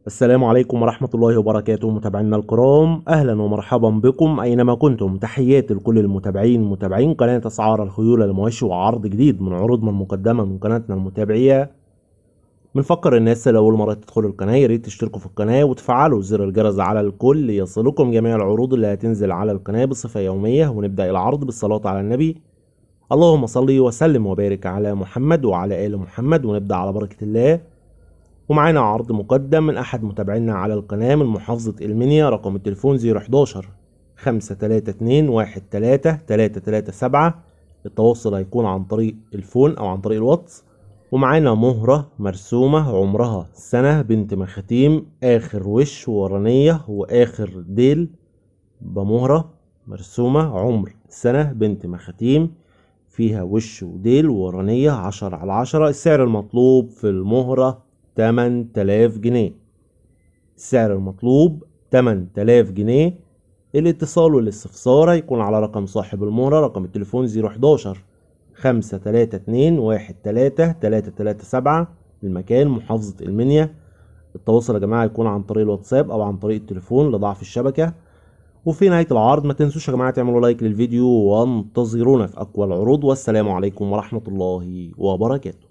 السلام عليكم ورحمة الله وبركاته متابعينا الكرام، أهلا ومرحبا بكم أينما كنتم. تحياتي لكل متابعين قناة أسعار الخيول المواشي وعرض جديد من عروضنا المقدمة من قناتنا المتابعية. بنفكر الناس اللي أول مرة تدخلوا القناة ياريت تشتركوا في القناة وتفعلوا زر الجرس على الكل ليصلكم جميع العروض اللي هتنزل على القناة بصفة يومية. ونبدأ العرض بالصلاة على النبي. اللهم صل وسلم وبارك على محمد وعلى آل محمد. ونبدأ على بركة الله. ومعانا عرض مقدم من أحد متابعينا على القناة من محافظة المنيا. رقم التليفون 011 532 13 التواصل هيكون عن طريق الفون أو عن طريق الواتس. ومعانا مهرة مرسومة عمرها سنة، بنت مخاتيم، آخر وش ورانية وآخر ديل. بمهرة مرسومة عمر سنة، بنت مخاتيم، فيها وش وديل ورانية 10/10. السعر المطلوب في المهرة 8000 جنيه. السعر المطلوب 8000 جنيه. الاتصال والاستفسار هيكون على رقم صاحب المهرة. رقم التليفون 011 532 13 المكان محافظة المنيا. التواصل يا جماعة هيكون عن طريق الواتساب أو عن طريق التليفون لضعف الشبكة. وفي نهاية العرض ما تنسوش يا جماعة تعملوا لايك للفيديو وانتظرونا في أقوى العروض. والسلام عليكم ورحمة الله وبركاته.